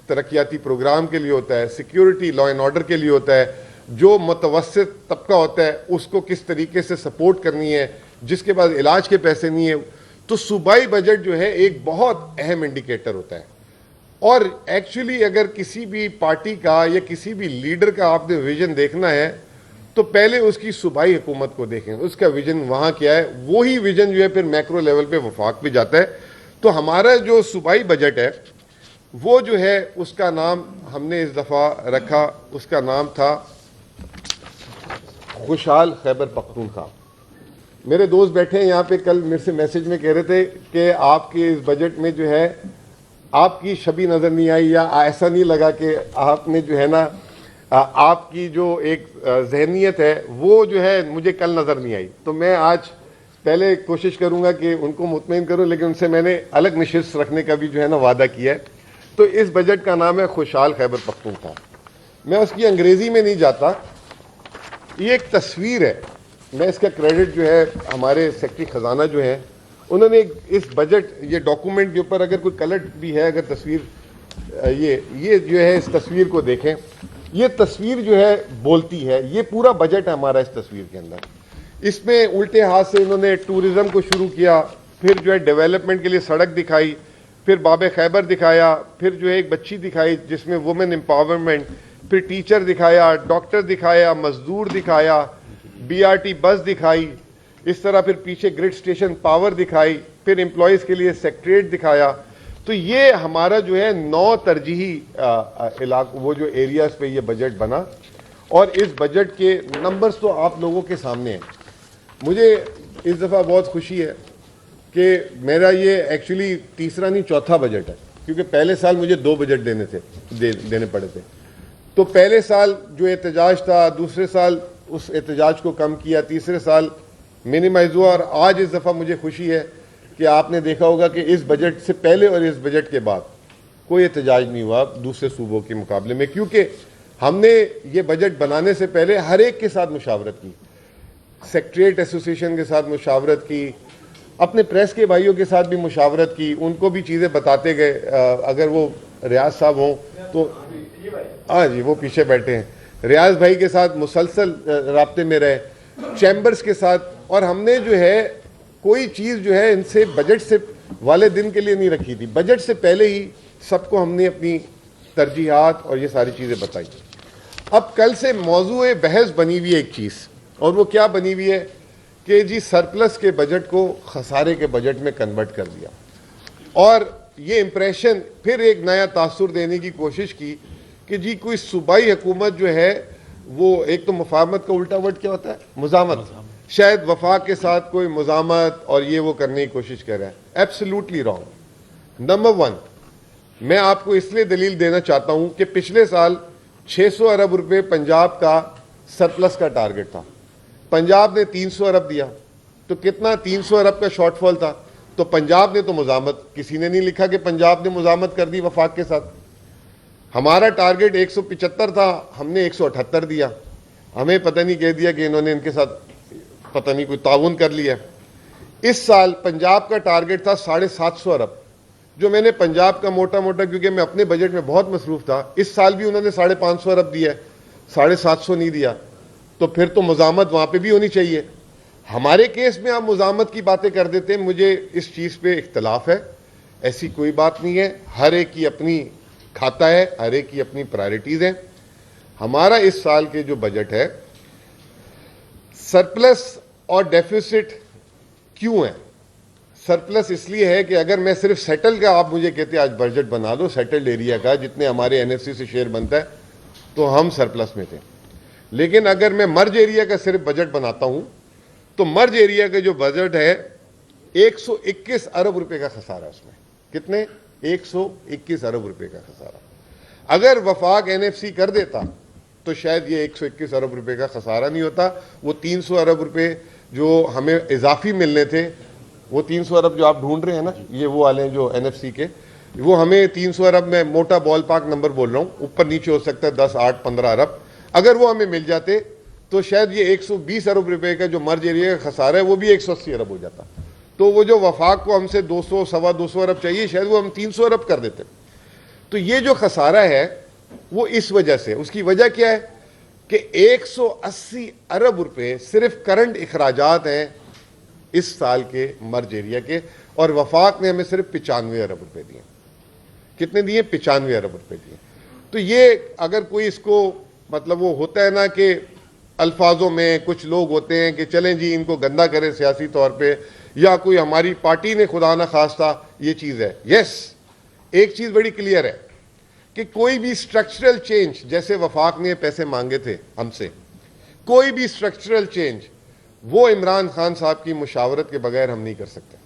ترقیاتی پروگرام کے لیے ہوتا ہے, سیکیورٹی لا اینڈ آرڈر کے لیے ہوتا ہے, جو متوسط طبقہ ہوتا ہے اس کو کس طریقے سے سپورٹ کرنی ہے, جس کے بعد علاج کے پیسے نہیں ہیں, تو صوبائی بجٹ جو ہے ایک بہت اہم انڈیکیٹر ہوتا ہے. اور ایکچولی اگر کسی بھی پارٹی کا یا کسی بھی لیڈر کا آپ نے ویژن دیکھنا ہے تو پہلے اس کی صوبائی حکومت کو دیکھیں, اس کا ویژن وہاں کیا ہے, وہی ویژن جو ہے پھر میکرو لیول پہ وفاق پہ جاتا ہے. تو ہمارا جو صوبائی بجٹ ہے وہ جو ہے اس کا نام ہم نے اس دفعہ رکھا, اس کا نام تھا خوشحال خیبر پختونخوا. میرے دوست بیٹھے ہیں یہاں پہ, کل میرے سے میسج میں کہہ رہے تھے کہ آپ کے اس بجٹ میں جو ہے آپ کی شبی نظر نہیں آئی, یا ایسا نہیں لگا کہ آپ نے جو ہے نا آپ کی جو ایک ذہنیت ہے وہ جو ہے مجھے کل نظر نہیں آئی. تو میں آج پہلے کوشش کروں گا کہ ان کو مطمئن کروں, لیکن ان سے میں نے الگ نشست رکھنے کا بھی جو ہے نا وعدہ کیا ہے. تو اس بجٹ کا نام ہے خوشحال خیبر پختونخوا. میں اس کی انگریزی میں نہیں جاتا, یہ ایک تصویر ہے. میں اس کا کریڈٹ جو ہے ہمارے سیکرٹری خزانہ جو ہیں انہوں نے اس بجٹ یہ ڈاکومنٹ کے اوپر اگر کوئی کلر بھی ہے, اگر تصویر یہ جو ہے اس تصویر کو دیکھیں, یہ تصویر جو ہے بولتی ہے. یہ پورا بجٹ ہے ہمارا اس تصویر کے اندر. اس میں الٹے ہاتھ سے انہوں نے ٹورزم کو شروع کیا, پھر جو ہے ڈیولپمنٹ کے لیے سڑک دکھائی, پھر باب خیبر دکھایا, پھر جو ہے ایک بچی دکھائی جس میں وومن امپاورمنٹ, پھر ٹیچر دکھایا, ڈاکٹر دکھایا, مزدور دکھایا, بی آر ٹی بس دکھائی, اس طرح پھر پیچھے گریڈ اسٹیشن پاور دکھائی, پھر امپلائیز کے لیے سیکٹریٹ دکھایا. تو یہ ہمارا جو ہے 9 ترجیحی علاقوں وہ جو ایریاز پہ یہ بجٹ بنا, اور اس بجٹ کے نمبرز تو آپ لوگوں کے سامنے ہیں. مجھے اس دفعہ بہت خوشی ہے کہ میرا یہ ایکچولی تیسرا نہیں چوتھا بجٹ ہے, کیونکہ پہلے سال مجھے 2 بجٹ دینے پڑے تھے. تو پہلے سال جو احتجاج تھا, دوسرے سال اس احتجاج کو کم کیا, تیسرے سال منیمائز ہوا, اور آج اس دفعہ مجھے خوشی ہے کہ آپ نے دیکھا ہوگا کہ اس بجٹ سے پہلے اور اس بجٹ کے بعد کوئی احتجاج نہیں ہوا دوسرے صوبوں کے مقابلے میں, کیونکہ ہم نے یہ بجٹ بنانے سے پہلے ہر ایک کے ساتھ مشاورت کی, سیکٹریٹ ایسوسیشن کے ساتھ مشاورت کی, اپنے پریس کے بھائیوں کے ساتھ بھی مشاورت کی, ان کو بھی چیزیں بتاتے گئے. اگر وہ ریاض صاحب ہوں تو ہاں جی وہ پیچھے بیٹھے ہیں, ریاض بھائی کے ساتھ مسلسل رابطے میں رہے, چیمبرز کے ساتھ. اور ہم نے جو ہے کوئی چیز جو ہے ان سے بجٹ سے والے دن کے لیے نہیں رکھی تھی, بجٹ سے پہلے ہی سب کو ہم نے اپنی ترجیحات اور یہ ساری چیزیں بتائی. اب کل سے موضوع بحث بنی ہوئی ہے ایک چیز, اور وہ کیا بنی ہوئی ہے کہ جی سرپلس کے بجٹ کو خسارے کے بجٹ میں کنورٹ کر دیا, اور یہ امپریشن پھر ایک نیا تاثر دینے کی کوشش کی کہ جی کوئی صوبائی حکومت جو ہے وہ ایک تو مفاہمت کا الٹا ورڈ کیا ہوتا ہے, مزاحمت, شاید وفاق کے ساتھ کوئی مزاحمت اور یہ وہ کرنے کی کوشش کر رہا ہے. Absolutely wrong. نمبر 1, میں آپ کو اس لیے دلیل دینا چاہتا ہوں کہ پچھلے سال 600 ارب روپے پنجاب کا سرپلس کا ٹارگٹ تھا, پنجاب نے 300 ارب دیا, تو کتنا 300 ارب کا شارٹ فال تھا. تو پنجاب نے تو مزاحمت, کسی نے نہیں لکھا کہ پنجاب نے مزاحمت کر دی وفاق کے ساتھ. ہمارا ٹارگٹ 175 تھا, ہم نے 178 دیا. ہمیں پتہ نہیں کہہ دیا کہ انہوں نے ان کے ساتھ پتہ نہیں کوئی تعاون کر لیا. اس سال پنجاب کا ٹارگٹ تھا 750 ارب, جو میں نے پنجاب کا موٹا موٹا, کیونکہ میں اپنے بجٹ میں بہت مصروف تھا, اس سال بھی انہوں نے 550 ارب دیا ہے, 750 نہیں دیا. تو پھر تو مزاحمت وہاں پہ بھی ہونی چاہیے. ہمارے کیس میں آپ مزاحمت کی باتیں کر دیتے ہیں, مجھے اس چیز پہ اختلاف ہے. ایسی کوئی بات نہیں ہے, ہر ایک کی اپنی کھاتا ہے, ہر ایک کی اپنی پرائرٹیز ہیں. ہمارا اس سال کے جو بجٹ ہے, سرپلس اور ڈیفیسٹ کیوں ہے؟ سرپلس اس لیے ہے کہ اگر میں صرف سیٹل کا, آپ مجھے کہتے ہیں آج بجٹ بنا دو سیٹلڈ ایریا کا, جتنے ہمارے این ایف سی سے شیئر بنتا ہے, تو ہم سرپلس میں تھے. لیکن اگر میں مرج ایریا کا صرف بجٹ بناتا ہوں تو مرج ایریا کا جو بجٹ ہے 121 ارب روپے کا خسارہ اس میں. کتنے؟ 121 ارب روپے کا خسارہ. اگر وفاق این ایف سی کر دیتا تو شاید یہ 121 ارب روپے کا خسارہ نہیں ہوتا. وہ 300 ارب روپے جو ہمیں اضافی ملنے تھے, وہ 300 ارب جو آپ ڈھونڈ رہے ہیں نا, یہ وہ والے ہیں جو این ایف سی کے, وہ ہمیں 300 ارب, میں موٹا بال پاک نمبر بول رہا ہوں, اوپر نیچے ہو سکتا ہے 10, 8, 15 ارب, اگر وہ ہمیں مل جاتے تو شاید یہ 120 ارب روپے کا جو مرج ایریا کا خسارہ ہے وہ بھی 180 ارب ہو جاتا. تو وہ جو وفاق کو ہم سے 200, 250 ارب چاہیے, شاید وہ ہم 300 ارب کر دیتے. تو یہ جو خسارہ ہے وہ اس وجہ سے، اس کی وجہ کیا ہے کہ 180 ارب روپے صرف کرنٹ اخراجات ہیں اس سال کے مرج ایریا کے، اور وفاق نے ہمیں صرف 95 ارب روپے دیے. کتنے دیے؟ 95 ارب روپے دیے. تو یہ اگر کوئی اس کو مطلب وہ ہوتا ہے نا کہ الفاظوں میں کچھ لوگ ہوتے ہیں کہ چلیں جی ان کو گندا کرے سیاسی طور پہ، یا کوئی ہماری پارٹی نے خدا نہ خواستہ یہ چیز ہے. یس، ایک چیز بڑی کلیئر ہے کہ کوئی بھی سٹرکچرل چینج، جیسے وفاق نے پیسے مانگے تھے ہم سے، کوئی بھی سٹرکچرل چینج وہ عمران خان صاحب کی مشاورت کے بغیر ہم نہیں کر سکتے.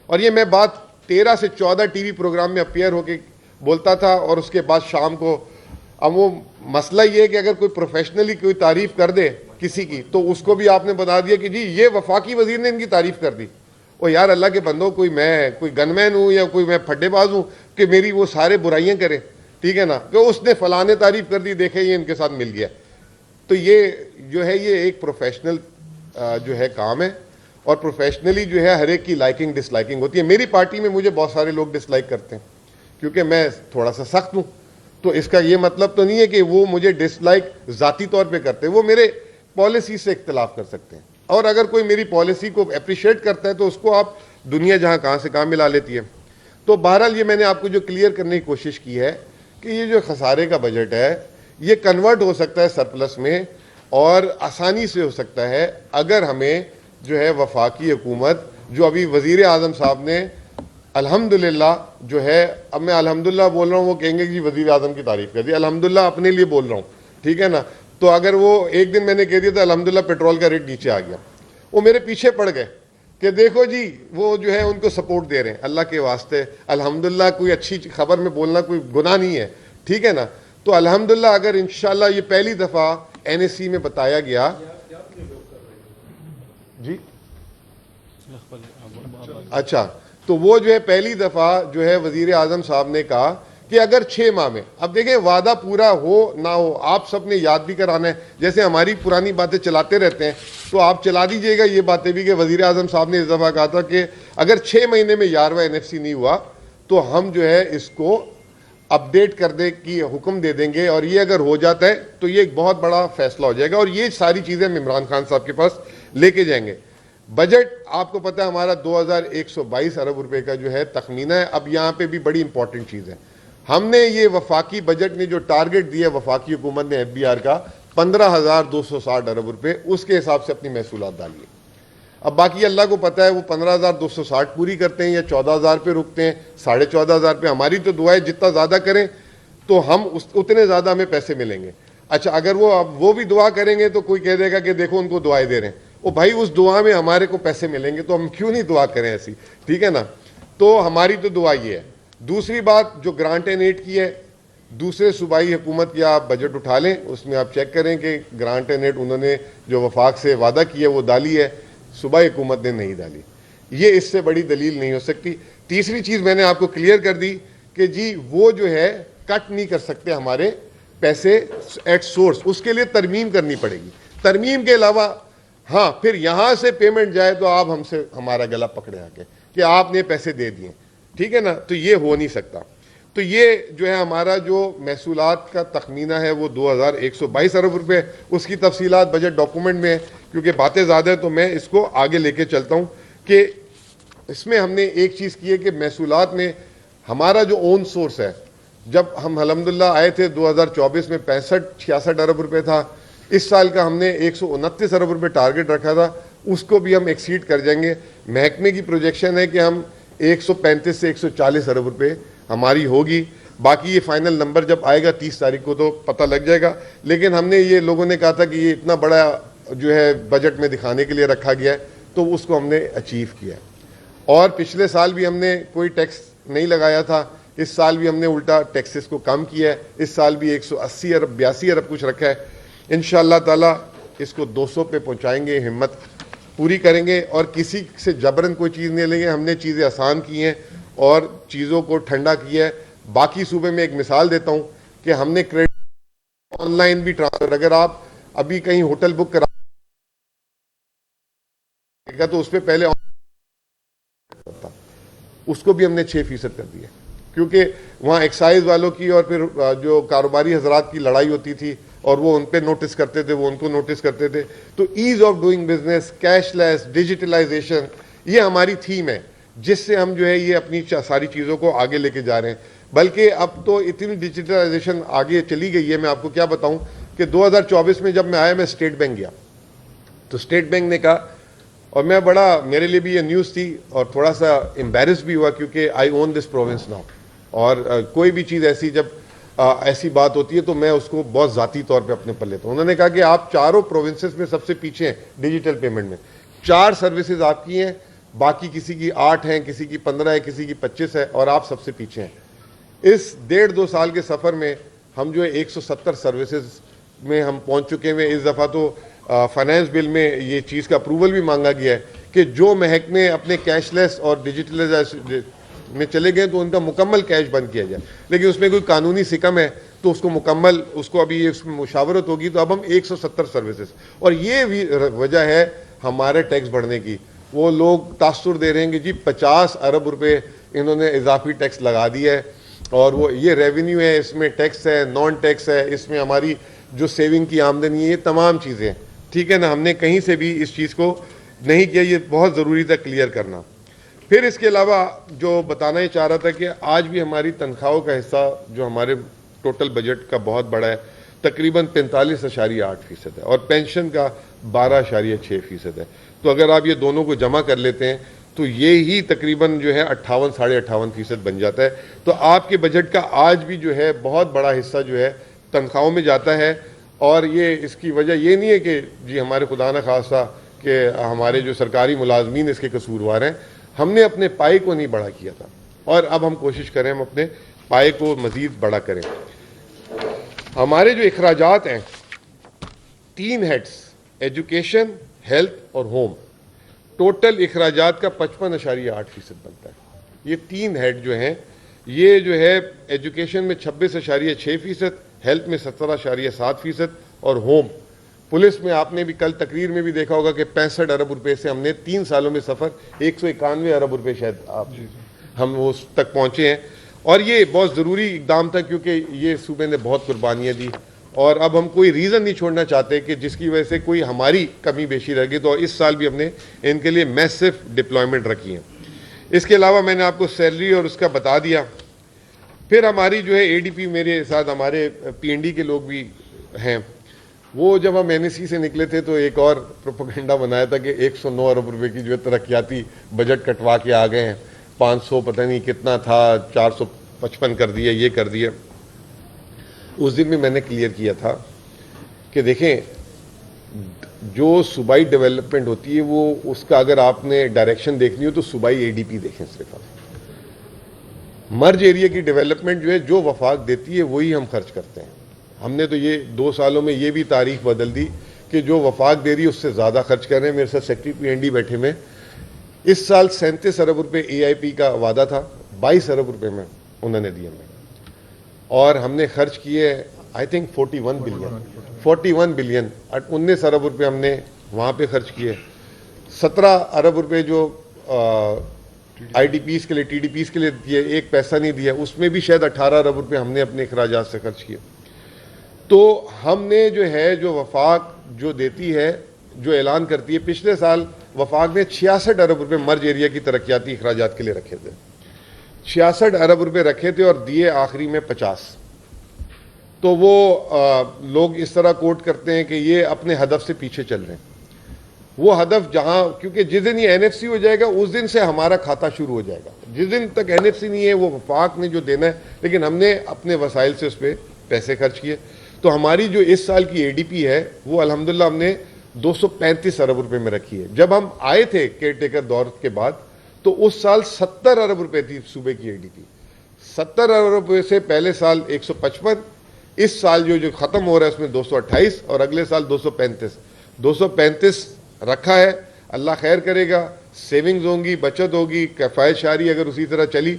اور یہ میں بات 13 سے 14 ٹی وی پروگرام میں اپیئر ہو کے بولتا تھا، اور اس کے بعد شام کو. اب وہ مسئلہ یہ ہے کہ اگر کوئی پروفیشنلی کوئی تعریف کر دے کسی کی، تو اس کو بھی آپ نے بتا دیا کہ جی یہ وفاقی وزیر نے ان کی تعریف کر دی. وہ یار اللہ کے بندوں، کوئی گن مین ہوں یا کوئی میں پھڈے باز ہوں کہ میری وہ سارے برائیاں کرے؟ ٹھیک ہے نا، کہ اس نے فلاں نے تعریف کر دی، دیکھیں یہ ان کے ساتھ مل گیا. تو یہ جو ہے یہ ایک پروفیشنل جو ہے کام ہے، اور پروفیشنلی جو ہے ہر ایک کی لائکنگ ڈس لائکنگ ہوتی ہے. میری پارٹی میں مجھے بہت سارے لوگ ڈس لائک کرتے ہیں کیونکہ میں تھوڑا سا سخت ہوں. تو اس کا یہ مطلب تو نہیں ہے کہ وہ مجھے ڈس لائک ذاتی طور پہ کرتے ہیں، وہ میرے پالیسی سے اختلاف کر سکتے ہیں. اور اگر کوئی میری پالیسی کو اپریشیٹ کرتا ہے تو اس کو آپ دنیا جہاں کہاں سے کہاں ملا لیتی ہے. تو بہرحال یہ میں نے آپ کو جو کلیئر کرنے کی کوشش کی ہے کہ یہ جو خسارے کا بجٹ ہے یہ کنورٹ ہو سکتا ہے سرپلس میں، اور آسانی سے ہو سکتا ہے اگر ہمیں جو ہے وفاقی حکومت، جو ابھی وزیر اعظم صاحب نے الحمدللہ جو ہے، اب میں الحمدللہ بول رہا ہوں، وہ کہیں گے کہ وزیر اعظم کی تعریف کر دی، الحمدللہ اپنے لیے بول رہا ہوں، ٹھیک ہے نا. تو اگر وہ ایک دن میں نے کہہ دیا تھا الحمدللہ پیٹرول کا ریٹ نیچے آ گیا، وہ میرے پیچھے پڑ گئے کہ دیکھو جی وہ جو ہے ان کو سپورٹ دے رہے ہیں. اللہ کے واسطے الحمدللہ کوئی اچھی خبر میں بولنا کوئی گناہ نہیں ہے، ٹھیک ہے نا. تو الحمدللہ اگر انشاءاللہ یہ پہلی دفعہ این ایس سی میں بتایا گیا. جی اچھا، تو وہ جو ہے پہلی دفعہ جو ہے وزیر اعظم صاحب نے کہا کہ اگر 6 ماہ میں، اب دیکھیں وعدہ پورا ہو نہ ہو آپ سب نے یاد بھی کرانا ہے، جیسے ہماری پرانی باتیں چلاتے رہتے ہیں تو آپ چلا دیجئے گا یہ باتیں بھی، کہ وزیر اعظم صاحب نے اس دفعہ کہا تھا کہ اگر 6 مہینے میں 11واں این ایف سی نہیں ہوا تو ہم جو ہے اس کو اپڈیٹ کر دے کی حکم دے دیں گے، اور یہ اگر ہو جاتا ہے تو یہ ایک بہت بڑا فیصلہ ہو جائے گا. اور یہ ساری چیزیں ہم عمران خان صاحب کے پاس لے کے جائیں گے. بجٹ آپ کو پتہ ہے ہمارا 2122 ارب روپے کا جو ہے تخمینہ ہے. اب یہاں پہ بھی بڑی امپورٹنٹ چیز ہے، ہم نے یہ وفاقی بجٹ نے جو ٹارگٹ دیا وفاقی حکومت نے ایف بی آر کا 15,260 ارب روپے، اس کے حساب سے اپنی محصولات ڈالی ہے. اب باقی اللہ کو پتہ ہے وہ 15,260 پوری کرتے ہیں یا 14,000 پہ رکتے ہیں، 14,500 پہ. ہماری تو دعا ہے جتنا زیادہ کریں تو ہم اتنے زیادہ ہمیں پیسے ملیں گے. اچھا اگر وہ بھی دعا کریں گے تو کوئی کہہ دے گا کہ دیکھو ان کو دعائیں دے رہے ہیں. او بھائی اس دعا میں ہمارے کو پیسے ملیں گے تو ہم کیوں نہیں دعا کریں ایسی، ٹھیک ہے نا. تو ہماری تو دعا یہ ہے. دوسری بات جو گرانٹ اینڈ ایڈ کی ہے، دوسرے صوبائی حکومت کی آپ بجٹ اٹھا لیں، اس میں آپ چیک کریں کہ گرانٹ اینڈ ایڈ انہوں نے جو وفاق سے وعدہ کیا وہ ڈالی ہے، صوبائی حکومت نے نہیں ڈالی. یہ اس سے بڑی دلیل نہیں ہو سکتی. تیسری چیز میں نے آپ کو کلیئر کر دی کہ جی وہ جو ہے کٹ نہیں کر سکتے ہمارے پیسے ایٹ سورس، اس کے لیے ترمیم کرنی پڑے گی. ترمیم کے علاوہ ہاں پھر یہاں سے پیمنٹ جائے تو آپ ہم سے ہمارا گلا پکڑے آ کے کہ آپ نے پیسے دے دیے، ٹھیک ہے نا. تو یہ ہو نہیں سکتا. تو یہ جو ہے ہمارا جو محصولات کا تخمینہ ہے وہ 2122 ارب روپے، اس کی تفصیلات بجٹ ڈاکومنٹ میں، کیونکہ باتیں زیادہ ہیں تو میں اس کو آگے لے کے چلتا ہوں. کہ اس میں ہم نے ایک چیز کی ہے کہ محصولات میں ہمارا جو اون سورس ہے، جب ہم الحمدللہ آئے تھے 2024 میں 65-66 ارب روپے تھا. اس سال کا ہم نے 129 ارب روپے ٹارگٹ رکھا تھا، اس کو بھی ہم ایکسیڈ کر جائیں گے. محکمے کی پروجیکشن ہے کہ ہم 135 سے 140 ارب روپے ہماری ہوگی. باقی یہ فائنل نمبر جب آئے گا 30 تاریخ کو تو پتہ لگ جائے گا. لیکن ہم نے یہ لوگوں نے کہا تھا کہ یہ اتنا بڑا جو ہے بجٹ میں دکھانے کے لیے رکھا گیا ہے تو اس کو ہم نے اچیو کیا. اور پچھلے سال بھی ہم نے کوئی ٹیکس نہیں لگایا تھا، اس سال بھی ہم نے الٹا ٹیکسز کو کم کیا ہے. اس سال بھی 180 ارب 82 ارب کچھ رکھا ہے. انشاءاللہ تعالی اس کو 200 پہ پہنچائیں گے، ہمت پوری کریں گے اور کسی سے جبرن کوئی چیز نہیں لیں گے. ہم نے چیزیں آسان کی ہیں اور چیزوں کو ٹھنڈا کیا ہے. باقی صوبے میں ایک مثال دیتا ہوں کہ ہم نے کریڈٹ آن لائن بھی ٹرانسفر، اگر آپ ابھی کہیں ہوٹل بک کرا تو اس پہ پہلے اس کو بھی ہم نے 6% کر دیا. کیونکہ وہاں ایکسائز والوں کی اور پھر جو کاروباری حضرات کی لڑائی ہوتی تھی اور وہ ان پہ نوٹس کرتے تھے, وہ ان کو نوٹس کرتے تھے. تو ease of doing business, cashless, digitalisation, یہ ہماری تھیم ہے جس سے ہم جو ہے یہ اپنی ساری چیزوں کو آگے لے کے جا رہے ہیں. بلکہ اب تو اتنی ڈیجیٹلائزیشن آگے چلی گئی ہے, میں آپ کو کیا بتاؤں کہ 2024 میں جب میں آیا, میں اسٹیٹ بینک گیا تو اسٹیٹ بینک نے کہا, اور میں بڑا, میرے لیے بھی یہ نیوز تھی اور تھوڑا سا امبیرس بھی ہوا کیونکہ آئی اون دس پروونس ناؤ, اور کوئی بھی چیز ایسی جب ایسی بات ہوتی ہے تو میں اس کو بہت ذاتی طور پہ اپنے پر لیتا ہوں. انہوں نے کہا کہ آپ چاروں پروونسز میں سب سے پیچھے ہیں ڈیجیٹل پیمنٹ میں, 4 سروسز آپ کی ہیں, باقی کسی کی 8 ہیں, کسی کی 15 ہے, کسی کی 25 ہے, اور آپ سب سے پیچھے ہیں. اس 1.5-2 سال کے سفر میں ہم جو ہے 170 سروسز میں ہم پہنچ چکے ہیں. اس دفعہ تو فائنانس بل میں یہ چیز کا اپروول بھی مانگا گیا ہے کہ جو محکمے اپنے کیش لیس اور ڈیجیٹلائزیشن میں چلے گئے تو ان کا مکمل کیش بند کیا جائے, لیکن اس میں کوئی قانونی سکم ہے تو اس کو مکمل, اس کو ابھی اس میں مشاورت ہوگی. تو اب ہم 170 سروسز, اور یہ بھی وجہ ہے ہمارے ٹیکس بڑھنے کی. وہ لوگ تاثر دے رہے ہیں کہ جی 50 ارب روپے انہوں نے اضافی ٹیکس لگا دیا ہے, اور وہ یہ ریونیو ہے, اس میں ٹیکس ہے, نان ٹیکس ہے, اس میں ہماری جو سیونگ کی آمدنی ہے, یہ تمام چیزیں, ٹھیک ہے نا. ہم نے کہیں سے بھی اس چیز کو نہیں کیا, یہ بہت ضروری تھا کلیئر کرنا. پھر اس کے علاوہ جو بتانا ہی چاہ رہا تھا کہ آج بھی ہماری تنخواہوں کا حصہ جو ہمارے ٹوٹل بجٹ کا بہت بڑا ہے, تقریباً 45.8% ہے, اور پینشن کا 12.6% ہے. تو اگر آپ یہ دونوں کو جمع کر لیتے ہیں تو یہ ہی تقریباً جو ہے 58-58.5% بن جاتا ہے. تو آپ کے بجٹ کا آج بھی جو ہے بہت بڑا حصہ جو ہے تنخواہوں میں جاتا ہے. اور یہ اس کی وجہ یہ نہیں ہے کہ جی ہمارے خدا نہ خواستہ کہ ہمارے جو سرکاری ملازمین اس کے قصوروار ہیں, ہم نے اپنے پائے کو نہیں بڑا کیا تھا, اور اب ہم کوشش کریں ہم اپنے پائے کو مزید بڑا کریں. ہمارے جو اخراجات ہیں 3 ہیڈز, ایجوکیشن, ہیلتھ اور ہوم, ٹوٹل اخراجات کا 55.8% بنتا ہے. یہ 3 ہیڈ جو ہیں, یہ جو ہے ایجوکیشن میں 26.6%, ہیلتھ میں 17.7%, اور ہوم پولیس میں آپ نے بھی کل تقریر میں بھی دیکھا ہوگا کہ 65 ارب روپے سے ہم نے 3 سالوں میں سفر 191 ارب روپے شاید ہم اس تک پہنچے ہیں. اور یہ بہت ضروری اقدام تھا کیونکہ یہ صوبے نے بہت قربانیاں دی, اور اب ہم کوئی ریزن نہیں چھوڑنا چاہتے کہ جس کی وجہ سے کوئی ہماری کمی بیشی رہ گئی. تو اس سال بھی ہم نے ان کے لیے میسو ڈپلائمنٹ رکھی ہیں. اس کے علاوہ میں نے آپ کو سیلری اور اس کا بتا دیا. پھر ہماری جو ہے اے ڈی پی, میرے ساتھ ہمارے پی این ڈی کے لوگ بھی ہیں, وہ جب ہم این ایس سی سے نکلے تھے تو ایک اور پروپیگنڈا بنایا تھا کہ 109 ارب روپے کی جو ہے ترقیاتی بجٹ کٹوا کے آ گئے ہیں, 500 پتہ نہیں کتنا تھا, 455 کر دیا, یہ کر دیا. اس دن بھی میں نے کلیئر کیا تھا کہ دیکھیں جو صوبائی ڈیولپمنٹ ہوتی ہے وہ اس کا اگر آپ نے ڈائریکشن دیکھنی ہو تو صوبائی اے ڈی پی دیکھیں. صرف مرج ایریا کی ڈیولپمنٹ جو ہے جو وفاق دیتی ہے وہی ہم خرچ کرتے ہیں. ہم نے تو یہ 2 سالوں میں یہ بھی تاریخ بدل دی کہ جو وفاق دے رہی ہے اس سے زیادہ خرچ کر رہے ہیں. میرے ساتھ سیکرٹری پی این ڈی بیٹھے میں, اس سال 37 ارب روپے اے آئی پی کا وعدہ تھا, 22 ارب روپے میں انہوں نے دیے ہمیں, اور ہم نے خرچ کیے آئی تھنک 41 بلین, 19 ارب روپے ہم نے وہاں پہ خرچ کیے. 17 ارب روپے جو آئی ڈی پیز کے لیے, ٹی ڈی پیز کے لیے دیے, 1 پیسہ نہیں دیا, اس میں بھی شاید 18 ارب روپے ہم نے اپنے اخراجات سے خرچ کیے. تو ہم نے جو ہے جو وفاق جو دیتی ہے, جو اعلان کرتی ہے, پچھلے سال وفاق نے 66 ارب روپے مرج ایریا کی ترقیاتی اخراجات کے لیے رکھے تھے, 66 ارب روپے رکھے تھے اور دیے آخری میں 50. تو وہ لوگ اس طرح کوٹ کرتے ہیں کہ یہ اپنے ہدف سے پیچھے چل رہے ہیں. وہ ہدف جہاں, کیونکہ جس دن یہ این ایف سی ہو جائے گا اس دن سے ہمارا کھاتا شروع ہو جائے گا. جس دن تک این ایف سی نہیں ہے وہ وفاق نے جو دینا ہے, لیکن ہم نے اپنے وسائل سے اس پہ پیسے خرچ کیے. تو ہماری جو اس سال کی اے ڈی پی ہے وہ الحمدللہ ہم نے 235 ارب روپے میں رکھی ہے. جب ہم آئے تھے کیئر ٹیکر دور کے بعد تو اس سال 70 ارب روپے تھی صوبے کی اے ڈی پی. 70 ارب روپے سے پہلے سال 155, اس سال جو ختم ہو رہا ہے اس میں 228, اور اگلے سال 235 رکھا ہے. اللہ خیر کرے گا, سیونگز ہوں گی, بچت ہوگی, کفایت شاری اگر اسی طرح چلی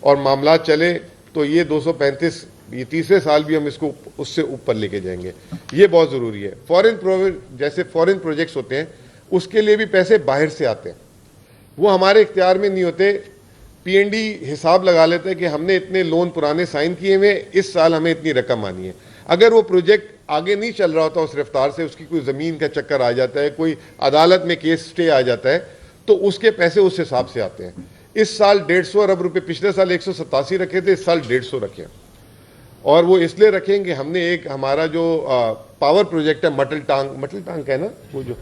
اور معاملات چلے تو یہ 235 یہ تیسرے سال بھی ہم اس کو اس سے اوپر لے کے جائیں گے. یہ بہت ضروری ہے. جیسے فورن پروجیکٹس ہوتے ہیں اس کے لیے بھی پیسے باہر سے آتے ہیں, وہ ہمارے اختیار میں نہیں ہوتے. PND حساب لگا لیتا ہے کہ ہم نے اتنے لون پرانے سائن کیے ہوئے، اس سال ہمیں اتنی رقم آنی ہے. اگر وہ پروجیکٹ آگے نہیں چل رہا ہوتا اس رفتار سے، اس کی کوئی زمین کا چکر آ جاتا ہے، کوئی عدالت میں کیس سٹے آ جاتا ہے، تو اس کے پیسے اس حساب سے آتے ہیں. اس سال 150 ارب روپے، پچھلے سال 187 رکھے تھے، اس سال 150 رکھے ہیں. اور وہ اس لیے رکھیں کہ ہم نے ایک ہمارا جو پاور پروجیکٹ ہے مٹل ٹانگ کا ہے نا، وہ جو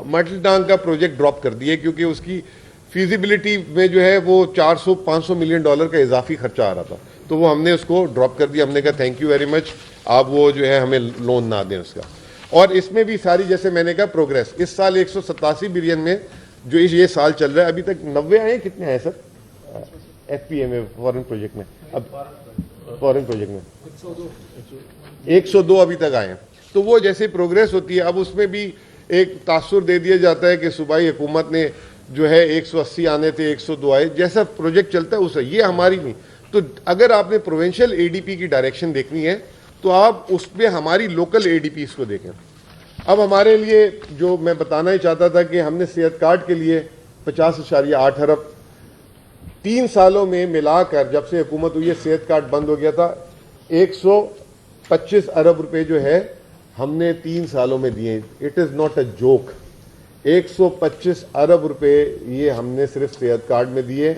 مٹل ٹانگ کا پروجیکٹ ڈراپ کر دیے، کیونکہ اس کی فیزیبلٹی میں جو ہے وہ $400-500 ملین کا اضافی خرچہ آ رہا تھا، تو وہ ہم نے اس کو ڈراپ کر دیا. ہم نے کہا تھینک یو ویری مچ، آپ وہ جو ہے ہمیں لون نہ دیں اس کا. اور اس میں بھی ساری، جیسے میں نے کہا پروگریس، اس سال 187 بلین میں جو یہ سال چل رہا ہے، ابھی تک 90 آئے. کتنے آئے سر FPA میں، فورن پروجیکٹ میں؟ اب فورن پروجیکٹ میں 102 ابھی تک آئے ہیں. تو وہ جیسے پروگریس ہوتی ہے، اب اس میں بھی ایک تاثر دے دیا جاتا ہے کہ صوبائی حکومت نے جو ہے 180 آنے تھے، 102 آئے، جیسا پروجیکٹ چلتا ہے اسے، یہ ہماری نہیں. تو اگر آپ نے پروونشل ADP کی ڈائریکشن دیکھنی ہے تو آپ اس پہ ہماری لوکل ADPs کو دیکھیں. اب ہمارے لیے جو میں بتانا ہی چاہتا تھا کہ ہم نے صحت کارڈ کے لیے 50.8 ارب 3 سالوں میں ملا کر، جب سے حکومت ہوئی ہے صحت کارڈ بند ہو گیا تھا، 125 ارب روپے جو ہے ہم نے 3 سالوں میں دیے. It is not a joke. 125 ارب روپے یہ ہم نے صرف صحت کارڈ میں دیے.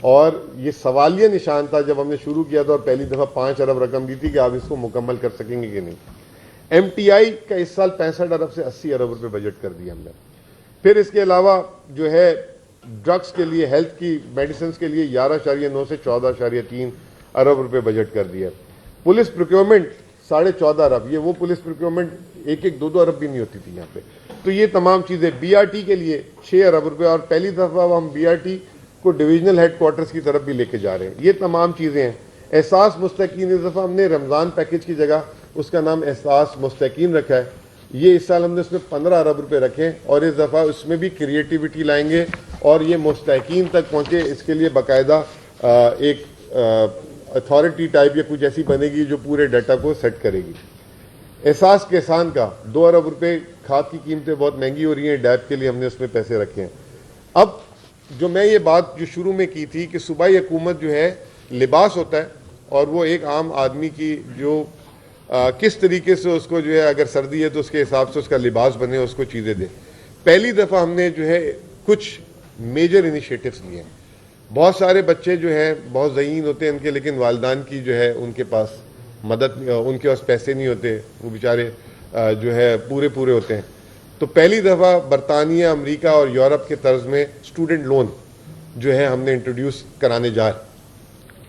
اور یہ سوالیہ نشان تھا جب ہم نے شروع کیا تھا اور پہلی دفعہ 5 ارب رقم دی تھی کہ آپ اس کو مکمل کر سکیں گے کہ نہیں. MTI کا اس سال 65 ارب سے 80 ارب روپے بجٹ کر دیا ہم نے. پھر اس کے علاوہ جو ہے ڈرگس کے لیے، ہیلتھ کی میڈیسنز کے لیے 11.9 سے 14.3 ارب روپے بجٹ کر دیا. پولیس پروکیورمنٹ 14.5 ارب، یہ وہ پولیس پروکیورمنٹ 1-2 ارب بھی نہیں ہوتی تھی یہاں پہ. تو یہ تمام چیزیں. BRT کے لیے 6 ارب روپے، اور پہلی دفعہ ہم BRT کو ڈویژنل ہیڈ کوارٹرز کی طرف بھی لے کے جا رہے ہیں. یہ تمام چیزیں ہیں. احساس مستحقین، اس دفعہ ہم نے رمضان پیکج کی جگہ اس کا نام احساس مستحقین رکھا ہے. یہ اس سال ہم نے اس میں 15 ارب روپے رکھے، اور اس دفعہ اس میں بھی کریٹیوٹی لائیں گے اور یہ مستحقین تک پہنچے. اس کے لیے باقاعدہ ایک اتھارٹی ٹائپ یا کچھ ایسی بنے گی جو پورے ڈیٹا کو سیٹ کرے گی. احساس کسان کا 2 ارب روپے. کھاد کی قیمتیں بہت مہنگی ہو رہی ہیں، ڈیپ کے لیے ہم نے اس میں پیسے رکھے ہیں. اب جو میں یہ بات جو شروع میں کی تھی کہ صوبائی حکومت جو ہے لباس ہوتا ہے، اور وہ ایک عام آدمی کی جو کس طریقے سے اس کو جو ہے اگر سردی ہے تو اس کے حساب سے اس کا لباس بنے، اس کو چیزیں دے. پہلی دفعہ ہم نے جو ہے کچھ میجر انیشیٹوز لیے ہیں. بہت سارے بچے جو ہیں بہت ذہین ہوتے ہیں ان کے، لیکن والدین کی جو ہے ان کے پاس مدد، ان کے پاس پیسے نہیں ہوتے، وہ بیچارے جو ہے پورے ہوتے ہیں. تو پہلی دفعہ برطانیہ، امریکہ اور یورپ کے طرز میں اسٹوڈنٹ لون جو ہے ہم نے انٹروڈیوس کرانے جا رہے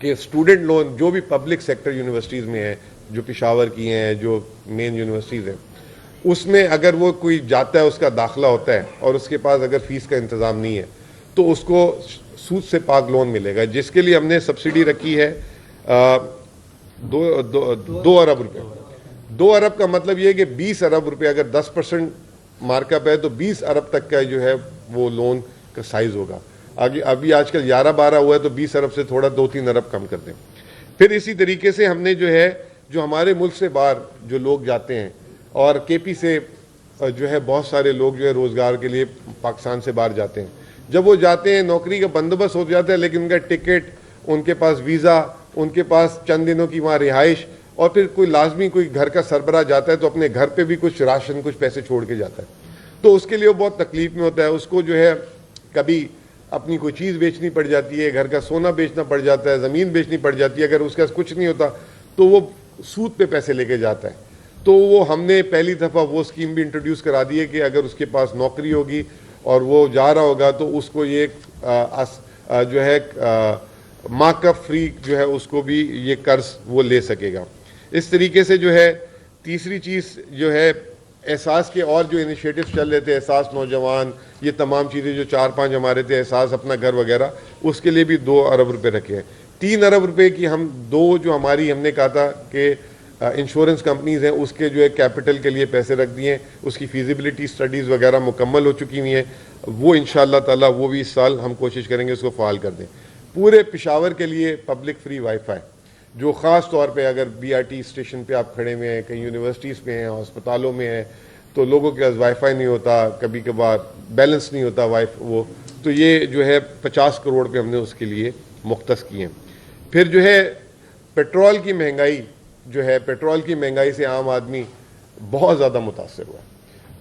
کہ اسٹوڈنٹ لون جو بھی پبلک سیکٹر یونیورسٹیز میں ہیں، جو پشاور کی ہیں، جو مین یونیورسٹیز ہیں، اس میں اگر وہ کوئی جاتا ہے، اس کا داخلہ ہوتا ہے اور اس کے پاس اگر فیس کا انتظام نہیں ہے تو اس کو سود سے پاک لون ملے گا، جس کے لیے ہم نے سبسڈی رکھی ہے 2 ارب روپے. 2 ارب کا مطلب یہ ہے کہ 20 ارب روپے اگر 10% مارک اپ ہے تو 20 ارب تک کا جو ہے وہ لون کا سائز ہوگا. ابھی آج کل 11-12 ہوا ہے تو 20 ارب سے تھوڑا 2-3 ارب کم کر دیں. پھر اسی طریقے سے ہم نے جو ہے جو ہمارے ملک سے باہر جو لوگ جاتے ہیں، اور KP سے جو ہے بہت سارے لوگ جو ہے روزگار کے لیے پاکستان سے باہر جاتے ہیں، جب وہ جاتے ہیں نوکری کا بندوبست ہو جاتا ہے، لیکن ان کا ٹکٹ، ان کے پاس ویزا، ان کے پاس چند دنوں کی وہاں رہائش، اور پھر کوئی لازمی کوئی گھر کا سربراہ جاتا ہے تو اپنے گھر پہ بھی کچھ راشن، کچھ پیسے چھوڑ کے جاتا ہے. تو اس کے لیے وہ بہت تکلیف میں ہوتا ہے. اس کو جو ہے کبھی اپنی کوئی چیز بیچنی پڑ جاتی ہے، گھر کا سونا بیچنا پڑ جاتا ہے، زمین بیچنی پڑ جاتی ہے. اگر اس کا کچھ نہیں ہوتا تو وہ سود پہ پیسے لے کے جاتا ہے. تو وہ ہم نے پہلی دفعہ وہ اسکیم بھی انٹروڈیوس کرا دی ہے کہ اگر اس کے پاس نوکری ہوگی اور وہ جا رہا ہوگا تو اس کو یہ جو ہے مارک اپ فری جو ہے اس کو بھی یہ قرض وہ لے سکے گا. اس طریقے سے جو ہے تیسری چیز جو ہے احساس کے اور جو انیشیٹوز چل رہے تھے، احساس نوجوان، یہ تمام چیزیں جو 4-5 ہمارے تھے، احساس اپنا گھر وغیرہ، اس کے لیے بھی 2 ارب روپے رکھے ہیں. 3 ارب روپے کی ہم جو ہماری ہم نے کہا تھا کہ انشورنس کمپنیز ہیں اس کے جو ہے کیپٹل کے لیے پیسے رکھ دیے ہیں. اس کی فیزیبلٹی سٹڈیز وغیرہ مکمل ہو چکی ہوئی ہیں. وہ انشاءاللہ تعالیٰ وہ بھی اس سال ہم کوشش کریں گے اس کو فعال کر دیں. پورے پشاور کے لیے پبلک فری وائی فائی، جو خاص طور پہ اگر BRT اسٹیشن پہ آپ کھڑے ہوئے ہیں، کہیں یونیورسٹیز پہ ہیں، ہسپتالوں میں ہیں، تو لوگوں کے پاس وائی فائی نہیں ہوتا، کبھی کبھار بیلنس نہیں ہوتا وہ، تو یہ جو ہے 50 کروڑ پہ ہم نے اس کے لیے مختص کی ہیں. پھر جو ہے پیٹرول کی مہنگائی جو ہے, پیٹرول کی مہنگائی سے عام آدمی بہت زیادہ متاثر ہوا.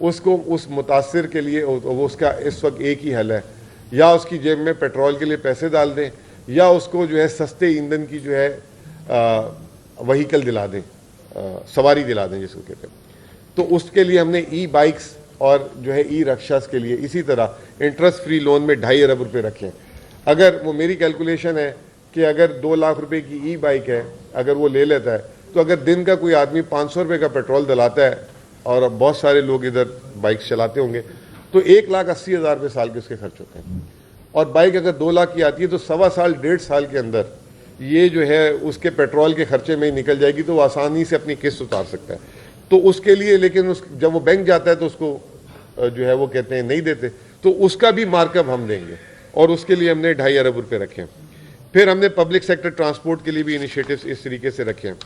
اس متاثر کے لیے اس کا اس وقت ایک ہی حل ہے, یا اس کی جیب میں پیٹرول کے لیے پیسے ڈال دیں, یا اس کو جو ہے سستے ایندھن کی جو ہے وہیکل دلا دیں, سواری دلا دیں جس کو کہتے ہیں. تو اس کے لیے ہم نے ای بائکس اور جو ہے ای رکشاز کے لیے اسی طرح انٹرسٹ فری لون میں 2.5 ارب روپے رکھے ہیں. اگر وہ میری کیلکولیشن ہے کہ اگر 2 لاکھ روپے کی ای بائک ہے, اگر وہ لے لیتا ہے, تو اگر دن کا کوئی آدمی 500 روپے کا پیٹرول دلاتا ہے, اور بہت سارے لوگ ادھر بائک چلاتے ہوں گے, تو 1,80,000 روپے سال کے اس کے خرچ ہوتے ہیں. اور بائک اگر 2 لاکھ کی آتی ہے تو 1.25 سال 1.5 سال کے اندر یہ جو ہے اس کے پیٹرول کے خرچے میں ہی نکل جائے گی, تو وہ آسانی سے اپنی قسط اتار سکتا ہے. تو اس کے لیے لیکن جب وہ بینک جاتا ہے تو اس کو جو ہے وہ کہتے ہیں نہیں دیتے, تو اس کا بھی مارک اپ ہم دیں گے, اور اس کے لیے ہم نے 2.5 ارب روپے رکھے ہیں. پھر ہم نے پبلک سیکٹر ٹرانسپورٹ کے لیے بھی انیشیٹوز اس طریقے سے رکھے ہیں.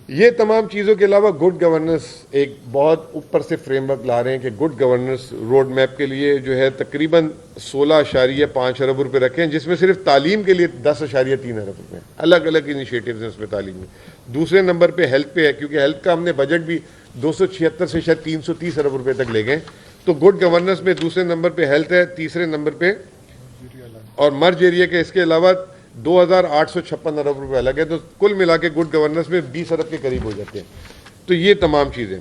یہ تمام چیزوں کے علاوہ گڈ گورننس ایک بہت اوپر سے فریم ورک لا رہے ہیں کہ گڈ گورننس روڈ میپ کے لیے جو ہے تقریباً 16.5 ارب روپے رکھے ہیں, جس میں صرف تعلیم کے لیے 10.3 ارب روپے ہیں. الگ الگ انیشیٹوز ہیں اس میں تعلیم میں. دوسرے نمبر پہ ہیلتھ پہ ہے, کیونکہ ہیلتھ کا ہم نے بجٹ بھی 276 سے شاید 330 ارب روپے تک لے گئے. تو گڈ گورننس میں دوسرے نمبر پہ ہیلتھ ہے, تیسرے نمبر پہ اور مرج ایریا کے اس کے علاوہ 2,856 ارب روپے الگ ہے. تو کل ملا کے گڈ گورننس میں 20 ارب کے قریب ہو جاتے ہیں. تو یہ تمام چیزیں,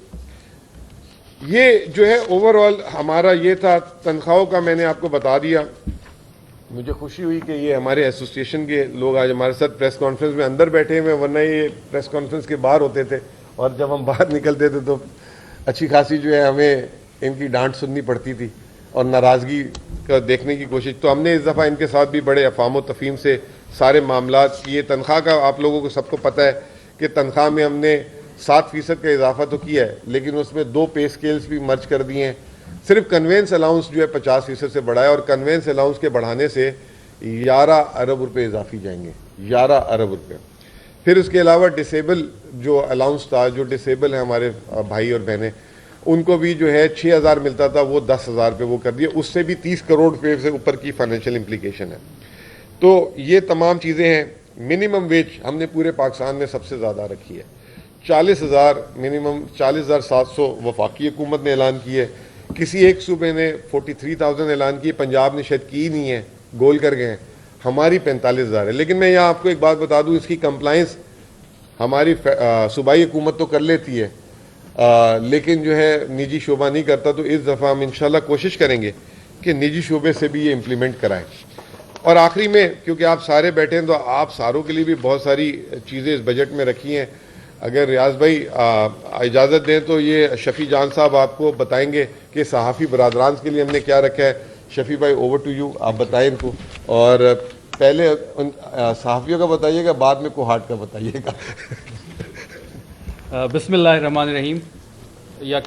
یہ جو ہے اوور آل ہمارا یہ تھا. تنخواہوں کا میں نے آپ کو بتا دیا. مجھے خوشی ہوئی کہ یہ ہمارے ایسوسیشن کے لوگ آج ہمارے ساتھ پریس کانفرنس میں اندر بیٹھے ہوئے, ورنہ یہ پریس کانفرنس کے باہر ہوتے تھے, اور جب ہم باہر نکلتے تھے تو اچھی خاصی جو ہے ہمیں ان کی ڈانٹ سننی پڑتی تھی اور ناراضگی کا دیکھنے کی کوشش. تو ہم نے اس دفعہ ان کے ساتھ بھی بڑے افہام و تفہیم سے سارے معاملات کیے. تنخواہ کا آپ لوگوں کو سب کو پتہ ہے کہ تنخواہ میں ہم نے 7% کا اضافہ تو کیا ہے, لیکن اس میں 2 پے سکیلز بھی مرج کر دیے ہیں. صرف کنوینس الاؤنس جو ہے 50% سے بڑھا ہے, اور کنوینس الاؤنس کے بڑھانے سے 11 ارب روپے اضافی جائیں گے, 11 ارب روپے. پھر اس کے علاوہ ڈسیبل جو الاؤنس تھا, جو ڈسیبل ہیں ہمارے بھائی اور بہنیں, ان کو بھی جو ہے 6,000 ملتا تھا, وہ 10,000 پہ وہ کر دیا. اس سے بھی 30 کروڑ روپے سے اوپر کی فائنینشیل امپلیکیشن ہے. تو یہ تمام چیزیں ہیں. منیمم ویج ہم نے پورے پاکستان میں سب سے زیادہ رکھی ہے, 40,000 منیمم, 40,700 وفاقی حکومت نے اعلان کی ہے. کسی ایک صوبے نے 43,000 اعلان کی, پنجاب نے شاید کی نہیں ہے, گول کر گئے ہیں. ہماری 45,000 ہے. لیکن میں یہاں آپ کو ایک بات بتا دوں, اس کی کمپلائنس ہماری صوبائی حکومت تو کر لیتی ہے, لیکن جو ہے نجی شعبہ نہیں کرتا. تو اس دفعہ ہم انشاءاللہ کوشش کریں گے کہ نجی شعبے سے بھی یہ امپلیمنٹ کرائیں. اور آخری میں, کیونکہ آپ سارے بیٹھے ہیں, تو آپ ساروں کے لیے بھی بہت ساری چیزیں اس بجٹ میں رکھی ہیں. اگر ریاض بھائی اجازت دیں تو یہ شفیع جان صاحب آپ کو بتائیں گے کہ صحافی برادران کے لیے ہم نے کیا رکھا ہے. شفیع بھائی اوور ٹو یو, آپ بتائیں ان کو, اور پہلے صحافیوں کا بتائیے گا, بعد میں کوہاٹ کا بتائیے گا. بسم اللہ الرحمن الرحیم. یا